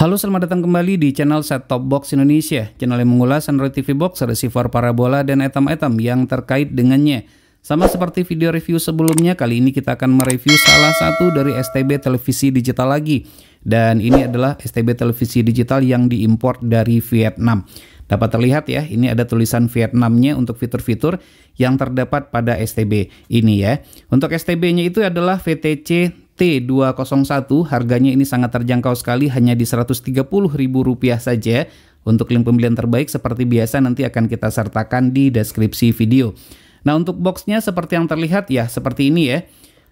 Halo, selamat datang kembali di channel Set Top Box Indonesia, channel yang mengulas Android TV Box, receiver parabola, dan item-item yang terkait dengannya. Sama seperti video review sebelumnya, kali ini kita akan mereview salah satu dari STB televisi digital lagi. Dan ini adalah STB televisi digital yang diimpor dari Vietnam. Dapat terlihat ya, ini ada tulisan Vietnamnya untuk fitur-fitur yang terdapat pada STB ini ya. Untuk STB-nya itu adalah VTC T201, harganya ini sangat terjangkau sekali, hanya di Rp130.000 saja. Untuk link pembelian terbaik seperti biasa nanti akan kita sertakan di deskripsi video. Nah, untuk boxnya seperti yang terlihat ya, seperti ini ya.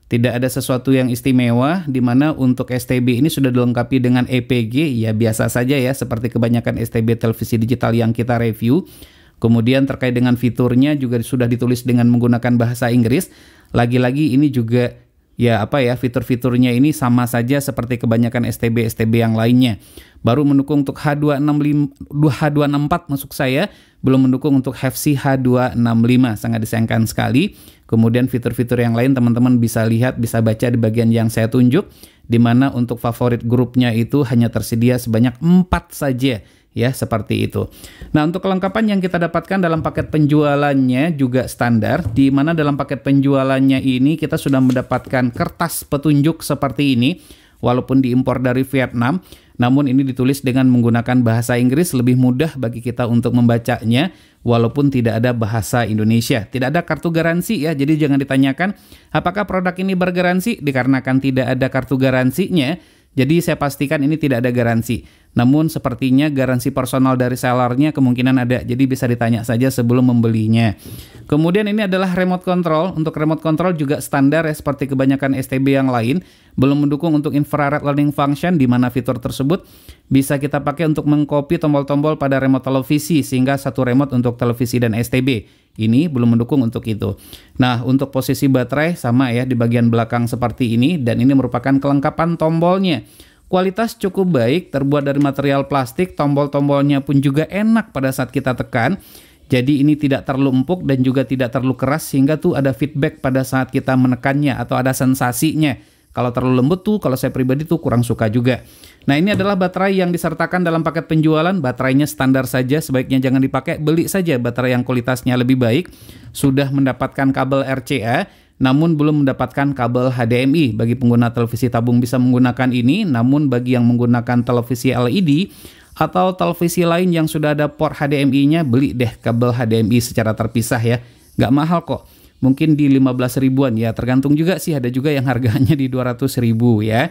Tidak ada sesuatu yang istimewa, dimana untuk STB ini sudah dilengkapi dengan EPG, ya biasa saja ya, seperti kebanyakan STB televisi digital yang kita review. Kemudian terkait dengan fiturnya juga sudah ditulis dengan menggunakan bahasa Inggris. Lagi-lagi ini juga ya fitur-fiturnya ini sama saja seperti kebanyakan STB yang lainnya. Baru mendukung untuk H264 maksud saya, belum mendukung untuk HFC H265, sangat disayangkan sekali. Kemudian fitur-fitur yang lain teman-teman bisa lihat, bisa baca di bagian yang saya tunjuk, di mana untuk favorit grupnya itu hanya tersedia sebanyak 4 saja. Ya, seperti itu. Nah, untuk kelengkapan yang kita dapatkan dalam paket penjualannya juga standar, di mana dalam paket penjualannya ini kita sudah mendapatkan kertas petunjuk seperti ini, walaupun diimpor dari Vietnam, namun ini ditulis dengan menggunakan bahasa Inggris, lebih mudah bagi kita untuk membacanya, walaupun tidak ada bahasa Indonesia. Tidak ada kartu garansi ya, jadi jangan ditanyakan apakah produk ini bergaransi, dikarenakan tidak ada kartu garansinya. Jadi saya pastikan ini tidak ada garansi. Namun sepertinya garansi personal dari sellernya kemungkinan ada. Jadi bisa ditanya saja sebelum membelinya. Kemudian ini adalah remote control. Untuk remote control juga standar ya, seperti kebanyakan STB yang lain. Belum mendukung untuk infrared learning function, di mana fitur tersebut bisa kita pakai untuk mengcopy tombol-tombol pada remote televisi, sehingga satu remote untuk televisi dan STB. Ini belum mendukung untuk itu. Nah, untuk posisi baterai sama ya, di bagian belakang seperti ini, dan ini merupakan kelengkapan tombolnya. Kualitas cukup baik, terbuat dari material plastik, tombol-tombolnya pun juga enak pada saat kita tekan. Jadi ini tidak terlalu empuk dan juga tidak terlalu keras, sehingga tuh ada feedback pada saat kita menekannya atau ada sensasinya. Kalau terlalu lembut tuh, kalau saya pribadi tuh kurang suka juga. Nah, ini adalah baterai yang disertakan dalam paket penjualan. Baterainya standar saja, sebaiknya jangan dipakai. Beli saja baterai yang kualitasnya lebih baik. Sudah mendapatkan kabel RCA, namun belum mendapatkan kabel HDMI. Bagi pengguna televisi tabung bisa menggunakan ini, namun bagi yang menggunakan televisi LED atau televisi lain yang sudah ada port HDMI-nya, beli deh kabel HDMI secara terpisah ya. Nggak mahal kok. Mungkin di 15 ribuan ya, tergantung juga sih, ada juga yang harganya di 200 ribu ya.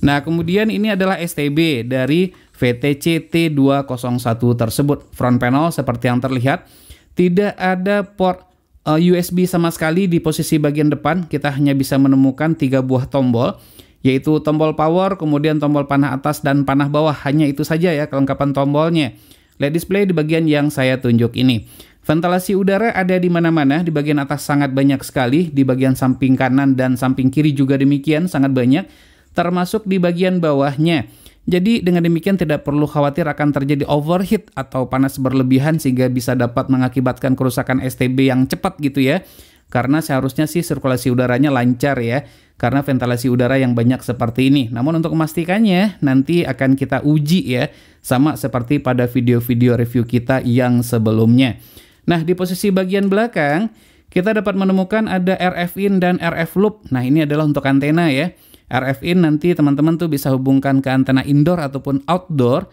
Nah, kemudian ini adalah STB dari VTC T201 tersebut. Front panel seperti yang terlihat, tidak ada port USB sama sekali di posisi bagian depan. Kita hanya bisa menemukan 3 buah tombol, yaitu tombol power, kemudian tombol panah atas dan panah bawah. Hanya itu saja ya kelengkapan tombolnya. LED display di bagian yang saya tunjuk ini. Ventilasi udara ada di mana-mana, di bagian atas sangat banyak sekali, di bagian samping kanan dan samping kiri juga demikian, sangat banyak, termasuk di bagian bawahnya. Jadi dengan demikian tidak perlu khawatir akan terjadi overheat atau panas berlebihan sehingga bisa dapat mengakibatkan kerusakan STB yang cepat gitu ya. Karena seharusnya sih sirkulasi udaranya lancar ya, karena ventilasi udara yang banyak seperti ini. Namun untuk memastikannya nanti akan kita uji ya, sama seperti pada video-video review kita yang sebelumnya. Nah, di posisi bagian belakang, kita dapat menemukan ada RF in dan RF loop. Nah, ini adalah untuk antena ya. RF in nanti teman-teman tuh bisa hubungkan ke antena indoor ataupun outdoor.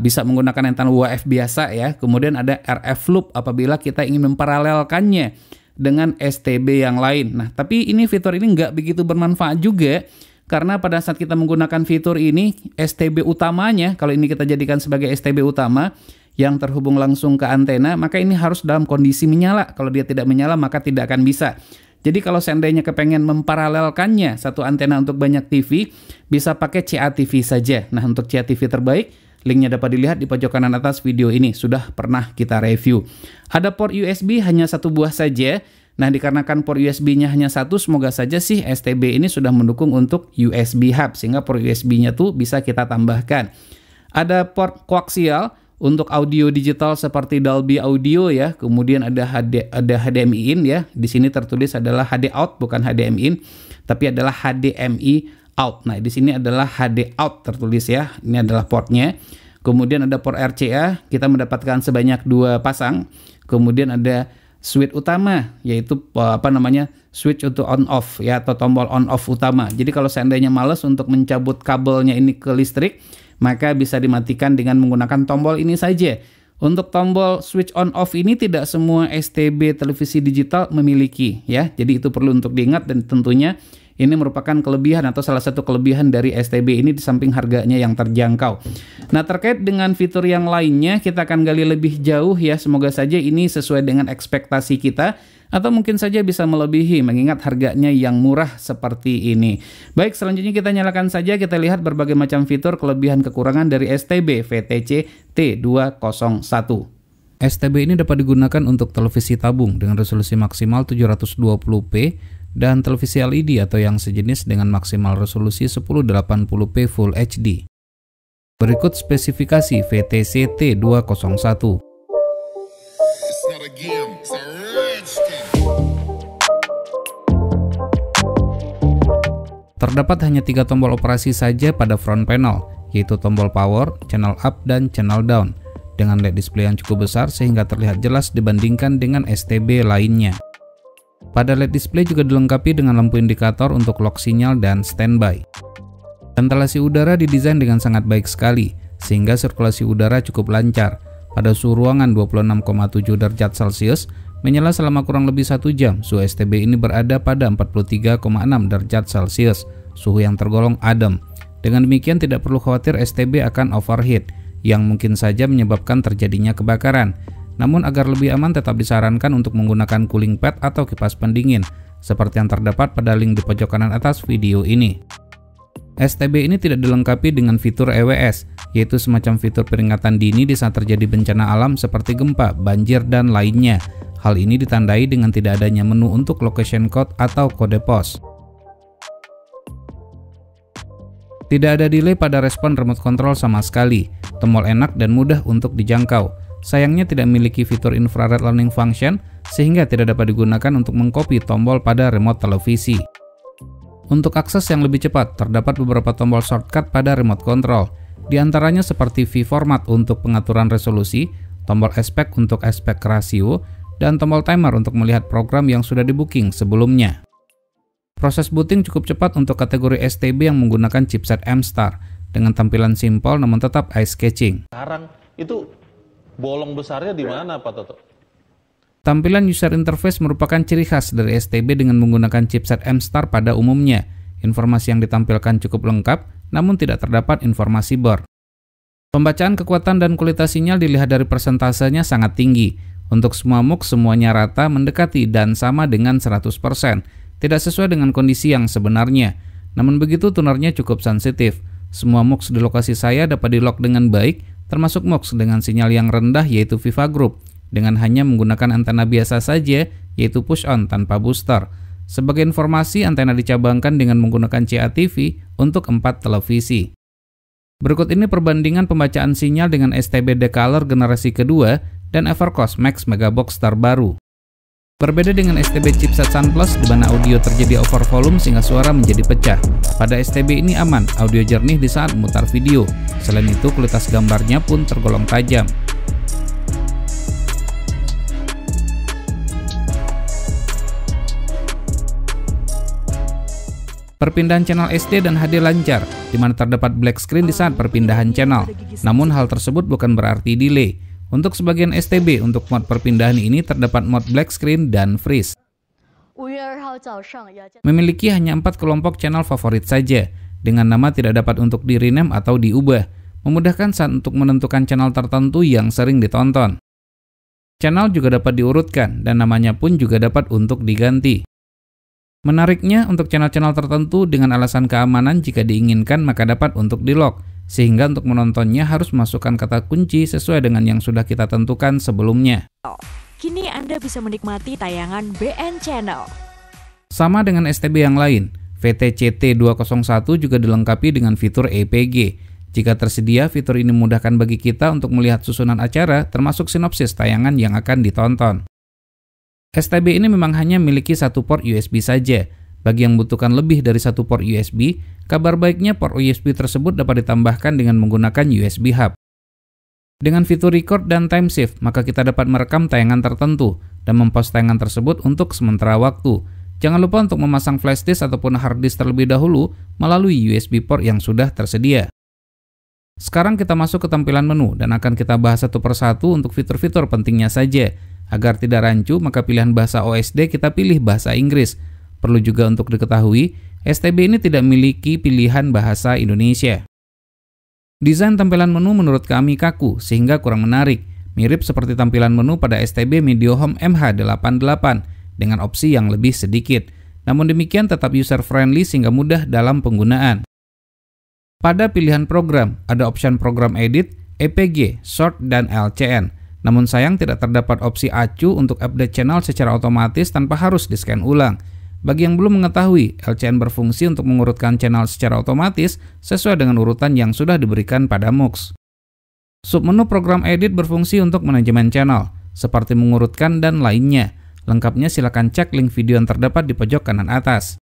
Bisa menggunakan antena UHF biasa ya. Kemudian ada RF loop apabila kita ingin memparalelkannya dengan STB yang lain. Nah, tapi ini fitur ini nggak begitu bermanfaat juga. Karena pada saat kita menggunakan fitur ini, STB utamanya, kalau ini kita jadikan sebagai STB utama, yang terhubung langsung ke antena, maka ini harus dalam kondisi menyala. Kalau dia tidak menyala, maka tidak akan bisa. Jadi kalau seandainya kepengen memparalelkannya satu antena untuk banyak TV, bisa pakai CATV saja. Nah, untuk CATV terbaik, linknya dapat dilihat di pojok kanan atas video ini. Sudah pernah kita review. Ada port USB hanya 1 buah saja. Nah, dikarenakan port USB-nya hanya 1, semoga saja sih STB ini sudah mendukung untuk USB hub, sehingga port USB-nya tuh bisa kita tambahkan. Ada port koaksial untuk audio digital seperti Dolby Audio ya, kemudian ada HDMI in ya. Di sini tertulis adalah HD out bukan HDMI in, tapi adalah HDMI out. Nah, di sini adalah HD out tertulis ya. Ini adalah portnya. Kemudian ada port RCA, kita mendapatkan sebanyak 2 pasang. Kemudian ada switch utama, yaitu switch untuk on off ya, atau tombol on off utama. Jadi kalau seandainya males untuk mencabut kabelnya ini ke listrik, maka bisa dimatikan dengan menggunakan tombol ini saja. Untuk tombol switch on off ini tidak semua STB televisi digital memiliki ya. Jadi itu perlu untuk diingat, dan tentunya ini merupakan kelebihan atau salah satu kelebihan dari STB ini di samping harganya yang terjangkau. Nah, terkait dengan fitur yang lainnya kita akan gali lebih jauh ya. Semoga saja ini sesuai dengan ekspektasi kita, atau mungkin saja bisa melebihi mengingat harganya yang murah seperti ini. Baik, selanjutnya kita nyalakan saja, kita lihat berbagai macam fitur kelebihan kekurangan dari STB VTC T201. STB ini dapat digunakan untuk televisi tabung dengan resolusi maksimal 720p dan televisi LED atau yang sejenis dengan maksimal resolusi 1080p Full HD. Berikut spesifikasi VTC T201. Terdapat hanya 3 tombol operasi saja pada front panel, yaitu tombol power, channel up, dan channel down, dengan LED display yang cukup besar sehingga terlihat jelas dibandingkan dengan STB lainnya. Pada LED display juga dilengkapi dengan lampu indikator untuk lock sinyal dan standby. Ventilasi udara didesain dengan sangat baik sekali, sehingga sirkulasi udara cukup lancar. Pada suhu ruangan 26,7 derajat Celcius, menyala selama kurang lebih 1 jam, suhu STB ini berada pada 43,6 derajat Celcius, suhu yang tergolong adem. Dengan demikian tidak perlu khawatir STB akan overheat, yang mungkin saja menyebabkan terjadinya kebakaran. Namun agar lebih aman tetap disarankan untuk menggunakan cooling pad atau kipas pendingin, seperti yang terdapat pada link di pojok kanan atas video ini. STB ini tidak dilengkapi dengan fitur EWS, yaitu semacam fitur peringatan dini di saat terjadi bencana alam seperti gempa, banjir, dan lainnya. Hal ini ditandai dengan tidak adanya menu untuk location code atau kode pos. Tidak ada delay pada respon remote control sama sekali, tombol enak dan mudah untuk dijangkau. Sayangnya tidak memiliki fitur infrared learning function, sehingga tidak dapat digunakan untuk mengcopy tombol pada remote televisi. Untuk akses yang lebih cepat, terdapat beberapa tombol shortcut pada remote control, di antaranya seperti V-format untuk pengaturan resolusi, tombol aspek untuk aspek rasio, dan tombol timer untuk melihat program yang sudah di-booking sebelumnya. Proses booting cukup cepat untuk kategori STB yang menggunakan chipset M-Star, dengan tampilan simpel namun tetap eye-catching. Sekarang itu bolong besarnya di mana, Pak Toto? Tampilan user interface merupakan ciri khas dari STB dengan menggunakan chipset M-Star pada umumnya. Informasi yang ditampilkan cukup lengkap, namun tidak terdapat informasi board. Pembacaan kekuatan dan kualitas sinyal dilihat dari persentasenya sangat tinggi. Untuk semua MUX semuanya rata, mendekati, dan sama dengan 100%. Tidak sesuai dengan kondisi yang sebenarnya. Namun begitu tunernya cukup sensitif. Semua MUX di lokasi saya dapat di-lock dengan baik, termasuk MUX dengan sinyal yang rendah yaitu Viva Group, dengan hanya menggunakan antena biasa saja yaitu push on tanpa booster. Sebagai informasi, antena dicabangkan dengan menggunakan CATV untuk 4 televisi. Berikut ini perbandingan pembacaan sinyal dengan STB Decolor generasi kedua dan Evercost Max Megabox terbaru. Berbeda dengan STB chipset Sunplus di mana audio terjadi over volume sehingga suara menjadi pecah. Pada STB ini aman, audio jernih di saat memutar video. Selain itu, kualitas gambarnya pun tergolong tajam. Perpindahan channel SD dan HD lancar, di mana terdapat black screen di saat perpindahan channel. Namun hal tersebut bukan berarti delay. Untuk sebagian STB, untuk mod perpindahan ini terdapat mod black screen dan freeze. Memiliki hanya 4 kelompok channel favorit saja, dengan nama tidak dapat untuk di-rename atau diubah, memudahkan saat untuk menentukan channel tertentu yang sering ditonton. Channel juga dapat diurutkan, dan namanya pun juga dapat untuk diganti. Menariknya, untuk channel-channel tertentu dengan alasan keamanan jika diinginkan maka dapat untuk di-lock, sehingga untuk menontonnya harus masukkan kata kunci sesuai dengan yang sudah kita tentukan sebelumnya. Kini Anda bisa menikmati tayangan BN Channel. Sama dengan STB yang lain, VTC T201 juga dilengkapi dengan fitur EPG. Jika tersedia, fitur ini memudahkan bagi kita untuk melihat susunan acara termasuk sinopsis tayangan yang akan ditonton. STB ini memang hanya memiliki 1 port USB saja, Bagi yang membutuhkan lebih dari satu port USB, kabar baiknya port USB tersebut dapat ditambahkan dengan menggunakan USB hub. Dengan fitur record dan time save, maka kita dapat merekam tayangan tertentu dan mempost tayangan tersebut untuk sementara waktu. Jangan lupa untuk memasang flash disk ataupun hard disk terlebih dahulu melalui USB port yang sudah tersedia. Sekarang kita masuk ke tampilan menu dan akan kita bahas satu persatu untuk fitur-fitur pentingnya saja. Agar tidak rancu, maka pilihan bahasa OSD kita pilih bahasa Inggris. Perlu juga untuk diketahui, STB ini tidak memiliki pilihan bahasa Indonesia. Desain tampilan menu menurut kami kaku sehingga kurang menarik, mirip seperti tampilan menu pada STB Mediahome MH88 dengan opsi yang lebih sedikit. Namun demikian tetap user-friendly sehingga mudah dalam penggunaan. Pada pilihan program, ada opsi program edit, EPG, short, dan LCN. Namun sayang tidak terdapat opsi acu untuk update channel secara otomatis tanpa harus di-scan ulang. Bagi yang belum mengetahui, LCN berfungsi untuk mengurutkan channel secara otomatis sesuai dengan urutan yang sudah diberikan pada MUX. Submenu program edit berfungsi untuk manajemen channel, seperti mengurutkan dan lainnya. Lengkapnya silakan cek link video yang terdapat di pojok kanan atas.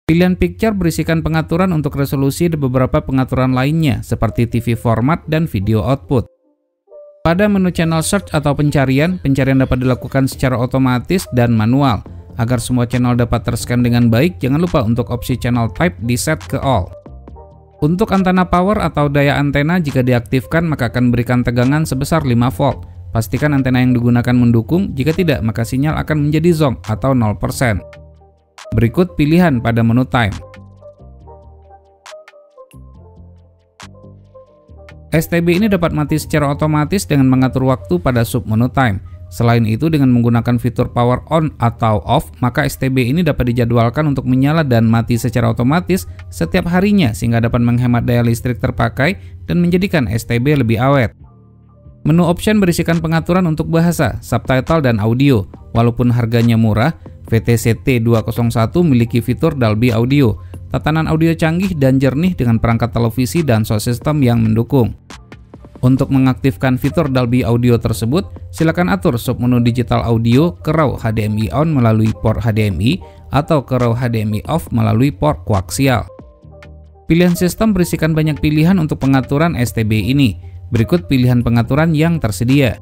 Pilihan picture berisikan pengaturan untuk resolusi dan beberapa pengaturan lainnya seperti TV format dan video output. Pada menu channel search atau pencarian dapat dilakukan secara otomatis dan manual. Agar semua channel dapat terscan dengan baik, jangan lupa untuk opsi channel type di set ke all. Untuk antena power atau daya antena jika diaktifkan maka akan memberikan tegangan sebesar 5 volt. Pastikan antena yang digunakan mendukung, jika tidak maka sinyal akan menjadi zonk atau 0%. Berikut pilihan pada menu time. STB ini dapat mati secara otomatis dengan mengatur waktu pada submenu time. Selain itu, dengan menggunakan fitur power on atau off, maka STB ini dapat dijadwalkan untuk menyala dan mati secara otomatis setiap harinya sehingga dapat menghemat daya listrik terpakai dan menjadikan STB lebih awet. Menu option berisikan pengaturan untuk bahasa, subtitle, dan audio. Walaupun harganya murah, VTC T201 memiliki fitur Dolby Audio, tatanan audio canggih dan jernih dengan perangkat televisi dan sound system yang mendukung. Untuk mengaktifkan fitur Dolby Audio tersebut, silakan atur submenu digital audio ke raw HDMI on melalui port HDMI atau ke raw HDMI off melalui port koaksial. Pilihan sistem berisikan banyak pilihan untuk pengaturan STB ini. Berikut pilihan pengaturan yang tersedia.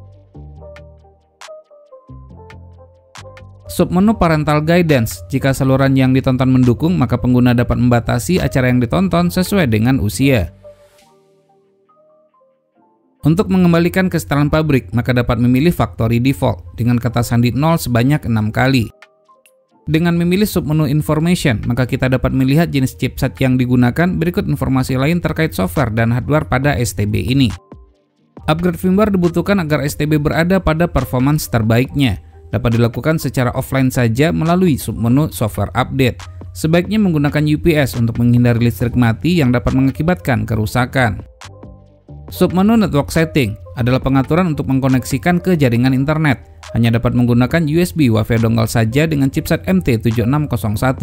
Submenu Parental Guidance. Jika saluran yang ditonton mendukung, maka pengguna dapat membatasi acara yang ditonton sesuai dengan usia. Untuk mengembalikan ke setelan pabrik, maka dapat memilih Factory Default dengan kata sandi 0 sebanyak 6 kali. Dengan memilih submenu Information, maka kita dapat melihat jenis chipset yang digunakan. Berikut informasi lain terkait software dan hardware pada STB ini. Upgrade firmware dibutuhkan agar STB berada pada performance terbaiknya. Dapat dilakukan secara offline saja melalui submenu Software Update. Sebaiknya menggunakan UPS untuk menghindari listrik mati yang dapat mengakibatkan kerusakan. Submenu Network Setting adalah pengaturan untuk mengkoneksikan ke jaringan internet. Hanya dapat menggunakan USB Wi-Fi dongle saja dengan chipset MT7601.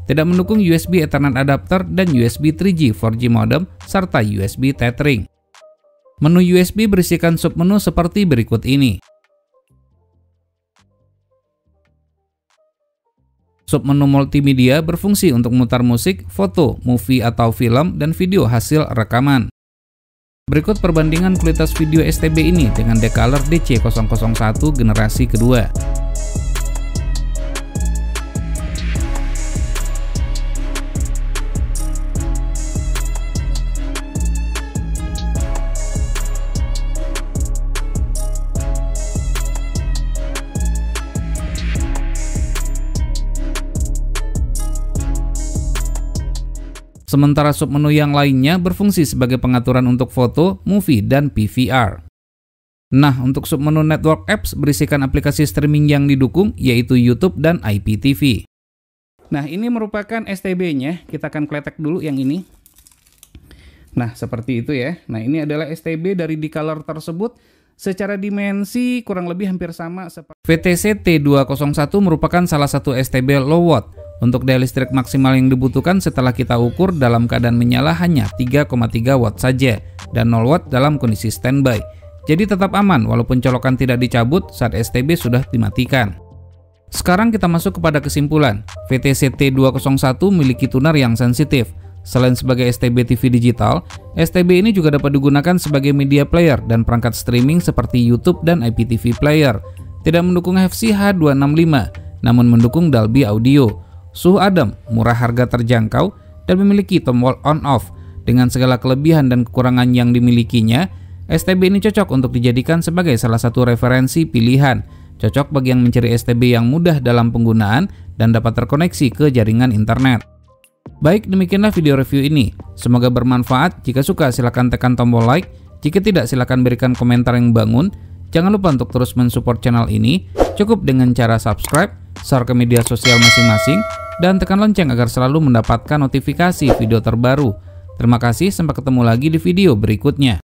Tidak mendukung USB Ethernet adapter dan USB 3G 4G modem serta USB tethering. Menu USB berisikan submenu seperti berikut ini. Submenu multimedia berfungsi untuk memutar musik, foto, movie atau film, dan video hasil rekaman. Berikut perbandingan kualitas video STB ini dengan Decaler DC001 generasi kedua. Sementara submenu yang lainnya berfungsi sebagai pengaturan untuk foto, movie, dan PVR. Nah, untuk submenu Network Apps berisikan aplikasi streaming yang didukung, yaitu YouTube dan IPTV. Nah, ini merupakan STB-nya. Kita akan kletek dulu yang ini. Nah, seperti itu ya. Nah, ini adalah STB dari Decaler tersebut. Secara dimensi kurang lebih hampir sama seperti VTC T201 merupakan salah satu STB low watt. Untuk daya listrik maksimal yang dibutuhkan setelah kita ukur dalam keadaan menyala hanya 3,3 watt saja dan 0 watt dalam kondisi standby. Jadi tetap aman walaupun colokan tidak dicabut saat STB sudah dimatikan. Sekarang kita masuk kepada kesimpulan. VTC T201 memiliki tuner yang sensitif. Selain sebagai STB TV digital, STB ini juga dapat digunakan sebagai media player dan perangkat streaming seperti YouTube dan IPTV player. Tidak mendukung FC H265, namun mendukung Dolby Audio. Suhu adem, murah harga terjangkau, dan memiliki tombol on-off. Dengan segala kelebihan dan kekurangan yang dimilikinya, STB ini cocok untuk dijadikan sebagai salah satu referensi pilihan. Cocok bagi yang mencari STB yang mudah dalam penggunaan dan dapat terkoneksi ke jaringan internet. Baik, demikianlah video review ini. Semoga bermanfaat. Jika suka silahkan tekan tombol like. Jika tidak silahkan berikan komentar yang bangun. Jangan lupa untuk terus mensupport channel ini. Cukup dengan cara subscribe, share ke media sosial masing-masing, dan tekan lonceng agar selalu mendapatkan notifikasi video terbaru. Terima kasih, sampai ketemu lagi di video berikutnya.